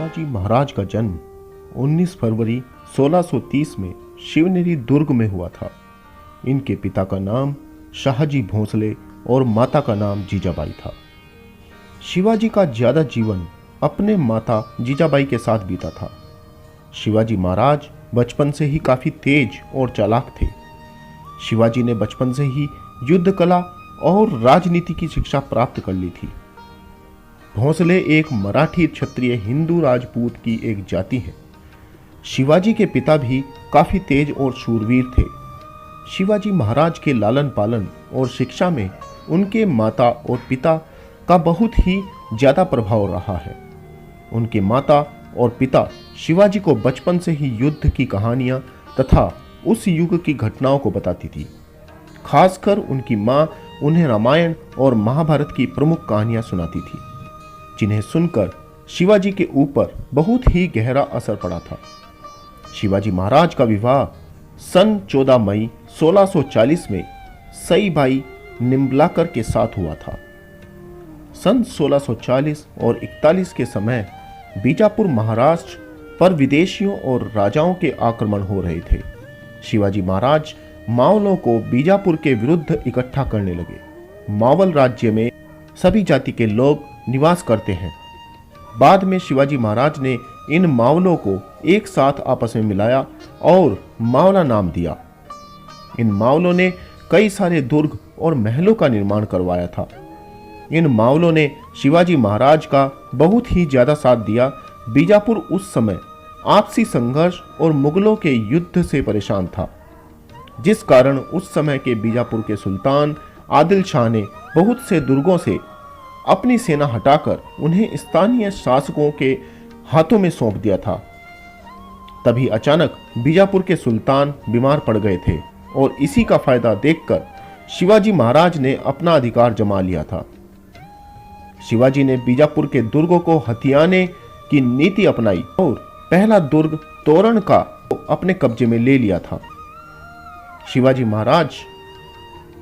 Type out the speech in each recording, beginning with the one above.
शिवाजी महाराज का जन्म 19 फरवरी 1630 में शिवनेरी दुर्ग में हुआ था। इनके पिता का नाम शाहजी भोसले और माता का नाम जीजाबाई था। शिवाजी का ज्यादा जीवन अपने माता जीजाबाई के साथ बीता था। शिवाजी महाराज बचपन से ही काफी तेज और चालाक थे। शिवाजी ने बचपन से ही युद्ध कला और राजनीति की शिक्षा प्राप्त कर ली थी। भोसले एक मराठी क्षत्रिय हिंदू राजपूत की एक जाति है। शिवाजी के पिता भी काफी तेज और शूरवीर थे। शिवाजी महाराज के लालन पालन और शिक्षा में उनके माता और पिता का बहुत ही ज्यादा प्रभाव रहा है। उनके माता और पिता शिवाजी को बचपन से ही युद्ध की कहानियां तथा उस युग की घटनाओं को बताती थी। खासकर उनकी मां उन्हें रामायण और महाभारत की प्रमुख कहानियां सुनाती थी, जिन्हें सुनकर शिवाजी के ऊपर बहुत ही गहरा असर पड़ा था। शिवाजी महाराज का विवाह सन 14 मई 1640 में सईबाई निम्बलाकर के साथ हुआ था। सन 1640 और 41 के समय बीजापुर महाराष्ट्र पर विदेशियों और राजाओं के आक्रमण हो रहे थे। शिवाजी महाराज मावलों को बीजापुर के विरुद्ध इकट्ठा करने लगे। मावल राज्य में सभी जाति के लोग निवास करते हैं। बाद में शिवाजी महाराज ने इन मावलों को एक साथ आपस में मिलाया और मावला नाम दिया। इन मावलों ने कई सारे दुर्ग और महलों का निर्माण करवाया था। इन मावलों ने शिवाजी महाराज का बहुत ही ज्यादा साथ दिया। बीजापुर उस समय आपसी संघर्ष और मुगलों के युद्ध से परेशान था, जिस कारण उस समय के बीजापुर के सुल्तान आदिल शाह ने बहुत से दुर्गों से अपनी सेना हटाकर उन्हें स्थानीय शासकों के हाथों में सौंप दिया था। तभी अचानक बीजापुर के सुल्तान बीमार पड़ गए थे और इसी का फायदा देखकर शिवाजी महाराज ने अपना अधिकार जमा लिया था। शिवाजी ने बीजापुर के दुर्गों को हथियाने की नीति अपनाई और पहला दुर्ग तोरण का अपने कब्जे में ले लिया था। शिवाजी महाराज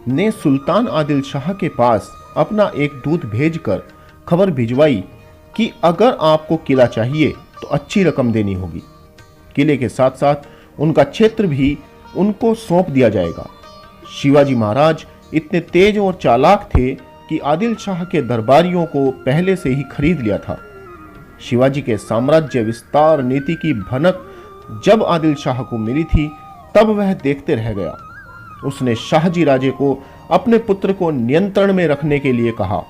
ने सुल्तान आदिल शाह के पास अपना एक दूत भेजकर खबर भिजवाई कि अगर आपको किला चाहिए तो अच्छी रकम देनी होगी। किले के साथ साथ उनका क्षेत्र भी उनको सौंप दिया जाएगा। शिवाजी महाराज इतने तेज और चालाक थे कि आदिल शाह के दरबारियों को पहले से ही खरीद लिया था। शिवाजी के साम्राज्य विस्तार नीति की भनक जब आदिल शाह को मिली थी, तब वह देखते रह गया। उसने शाहजी राजे को अपने पुत्र को नियंत्रण में रखने के लिए कहा,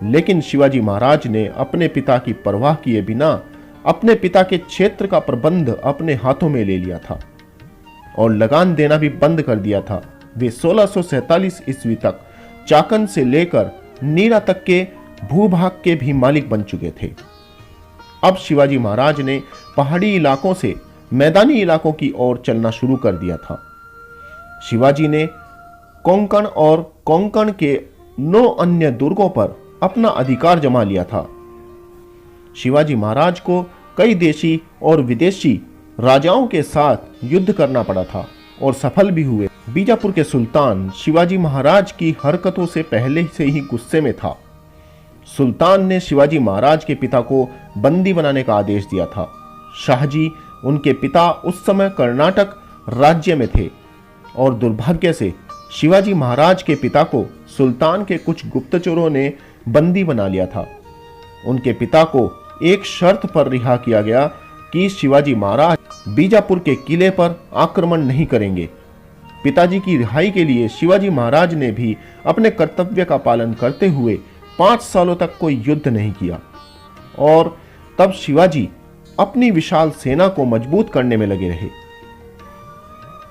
लेकिन शिवाजी महाराज ने अपने पिता की परवाह किए बिना अपने पिता के क्षेत्र का प्रबंध अपने हाथों में ले लिया था और लगान देना भी बंद कर दिया था। वे 1647 ईस्वी तक चाकन से लेकर नीरा तक के भूभाग के भी मालिक बन चुके थे। अब शिवाजी महाराज ने पहाड़ी इलाकों से मैदानी इलाकों की ओर चलना शुरू कर दिया था। शिवाजी ने कोंकण और कोंकण के 9 अन्य दुर्गों पर अपना अधिकार जमा लिया था। शिवाजी महाराज को कई देशी और विदेशी राजाओं के साथ युद्ध करना पड़ा था और सफल भी हुए। बीजापुर के सुल्तान शिवाजी महाराज की हरकतों से पहले से ही गुस्से में था। सुल्तान ने शिवाजी महाराज के पिता को बंदी बनाने का आदेश दिया था। शाहजी उनके पिता उस समय कर्नाटक राज्य में थे और दुर्भाग्य से शिवाजी महाराज के पिता को सुल्तान के कुछ गुप्तचरों ने बंदी बना लिया था। उनके पिता को एक शर्त पर रिहा किया गया कि शिवाजी महाराज बीजापुर के किले पर आक्रमण नहीं करेंगे। पिताजी की रिहाई के लिए शिवाजी महाराज ने भी अपने कर्तव्य का पालन करते हुए 5 सालों तक कोई युद्ध नहीं किया और तब शिवाजी अपनी विशाल सेना को मजबूत करने में लगे रहे।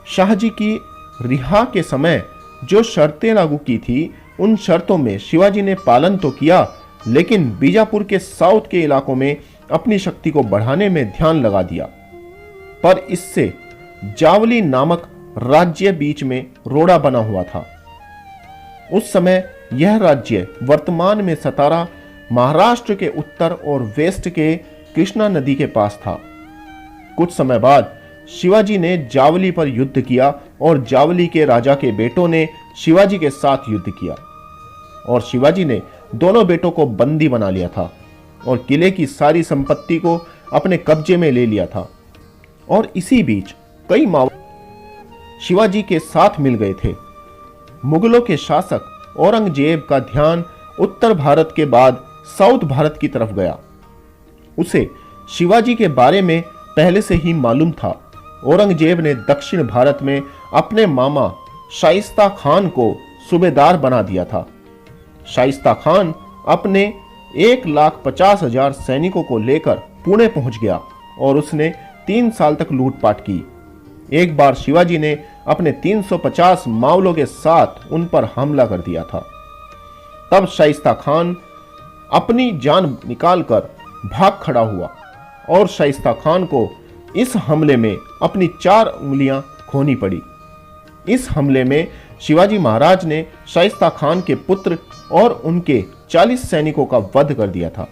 शाहजी की रिहा के समय जो शर्तें लागू की थी, उन शर्तों में शिवाजी ने पालन तो किया, लेकिन बीजापुर के साउथ के इलाकों में अपनी शक्ति को बढ़ाने में ध्यान लगा दिया। पर इससे जावली नामक राज्य बीच में रोड़ा बना हुआ था। उस समय यह राज्य वर्तमान में सतारा महाराष्ट्र के उत्तर और वेस्ट के कृष्णा नदी के पास था। कुछ समय बाद शिवाजी ने जावली पर युद्ध किया और जावली के राजा के बेटों ने शिवाजी के साथ युद्ध किया और शिवाजी ने दोनों बेटों को बंदी बना लिया था और किले की सारी संपत्ति को अपने कब्जे में ले लिया था। और इसी बीच कई शिवाजी के साथ मिल गए थे। मुगलों के शासक औरंगजेब का ध्यान उत्तर भारत के बाद साउथ भारत की तरफ गया। उसे शिवाजी के बारे में पहले से ही मालूम था। औरंगजेब ने दक्षिण भारत में अपने मामा शाइस्ता खान को सूबेदार बना दिया था। शाइस्ता खान अपने 1,50,000 सैनिकों को लेकर पुणे पहुंच गया और उसने 3 साल तक लूटपाट की। एक बार शिवाजी ने अपने 350 मावलों के साथ उन पर हमला कर दिया था। तब शाइस्ता खान अपनी जान निकालकर भाग खड़ा हुआ और शाइस्ता खान को इस हमले में अपनी 4 उंगलियां खोनी पड़ी। इस हमले में शिवाजी महाराज ने शाइस्ता खान के पुत्र और उनके 40 सैनिकों का वध कर दिया था।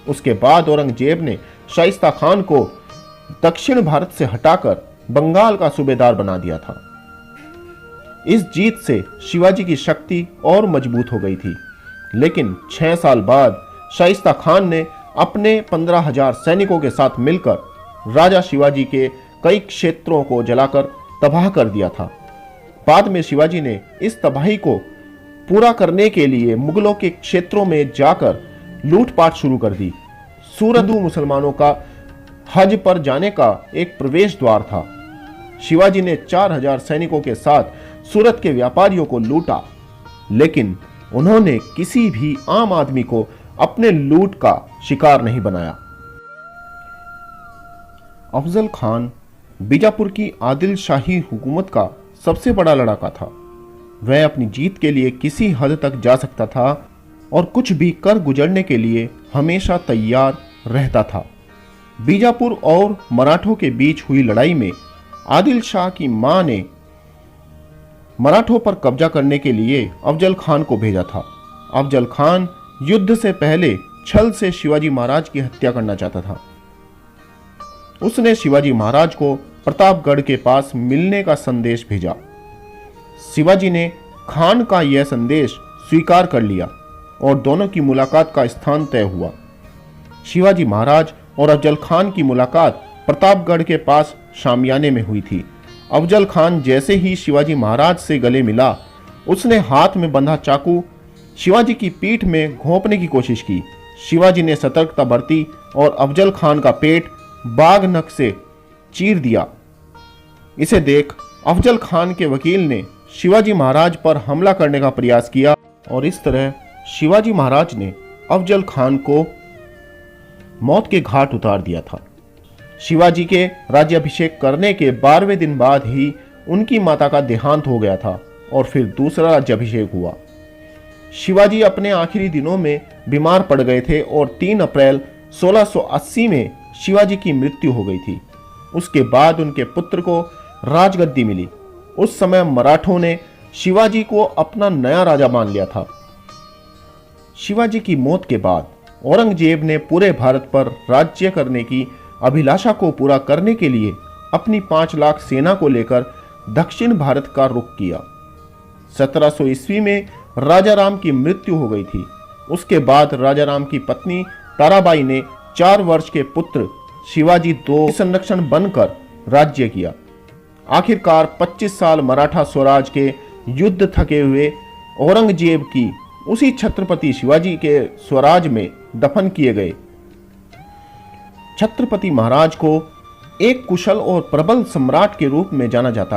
उसके बाद औरंगजेब ने शाइस्ता खान को दक्षिण भारत से हटाकर बंगाल का सूबेदार बना दिया था। इस जीत से शिवाजी की शक्ति और मजबूत हो गई थी। लेकिन 6 साल बाद शाइस्ता खान ने अपने 15,000 सैनिकों के साथ मिलकर राजा शिवाजी के कई क्षेत्रों को जलाकर तबाह कर दिया था। बाद में शिवाजी ने इस तबाही को पूरा करने के लिए मुगलों के क्षेत्रों में जाकर लूटपाट शुरू कर दी। सूरत मुसलमानों का हज पर जाने का एक प्रवेश द्वार था। शिवाजी ने 4,000 सैनिकों के साथ सूरत के व्यापारियों को लूटा, लेकिन उन्होंने किसी भी आम आदमी को अपने लूट का शिकार नहीं बनाया। अफजल खान बीजापुर की आदिल शाही हुकूमत का सबसे बड़ा लड़ाका था। वह अपनी जीत के लिए किसी हद तक जा सकता था और कुछ भी कर गुजरने के लिए हमेशा तैयार रहता था। बीजापुर और मराठों के बीच हुई लड़ाई में आदिल शाह की मां ने मराठों पर कब्जा करने के लिए अफजल खान को भेजा था। अफजल खान युद्ध से पहले छल से शिवाजी महाराज की हत्या करना चाहता था। उसने शिवाजी महाराज को प्रतापगढ़ के पास मिलने का संदेश भेजा। शिवाजी ने खान का यह संदेश स्वीकार कर लिया और दोनों की मुलाकात का स्थान तय हुआ। शिवाजी महाराज और अफजल खान की मुलाकात प्रतापगढ़ के पास शामियाने में हुई थी। अफजल खान जैसे ही शिवाजी महाराज से गले मिला, उसने हाथ में बंधा चाकू शिवाजी की पीठ में घोंपने की कोशिश की। शिवाजी ने सतर्कता बरती और अफजल खान का पेट बाघ नख से चीर दिया। इसे देख अफजल खान के वकील ने शिवाजी महाराज पर हमला करने का प्रयास किया और इस तरह शिवाजी महाराज ने अफजल खान को मौत के घाट उतार दिया था। शिवाजी के राज्याभिषेक करने के 12वें दिन बाद ही उनकी माता का देहांत हो गया था और फिर दूसरा राज्याभिषेक हुआ। शिवाजी अपने आखिरी दिनों में बीमार पड़ गए थे और 3 अप्रैल 1680 में शिवाजी की मृत्यु हो गई थी। उसके बाद उनके पुत्र को राजगद्दी मिली। उस समय मराठों ने शिवाजी को अपना नया राजा मान लिया था। शिवाजी की मौत के बाद औरंगजेब ने पूरे भारत पर राज्य करने की अभिलाषा को पूरा करने के लिए अपनी 5 लाख सेना को लेकर दक्षिण भारत का रुख किया। 1700 ईस्वी में राजा राम की मृत्यु हो गई थी। उसके बाद राजा राम की पत्नी ताराबाई ने 4 वर्ष के पुत्र शिवाजी II संरक्षण बनकर राज्य किया। आखिरकार 25 साल मराठा स्वराज के युद्ध थके हुए औरंगजेब की उसी छत्रपति शिवाजी के स्वराज में दफन किए गए। छत्रपति महाराज को एक कुशल और प्रबल सम्राट के रूप में जाना जाता है।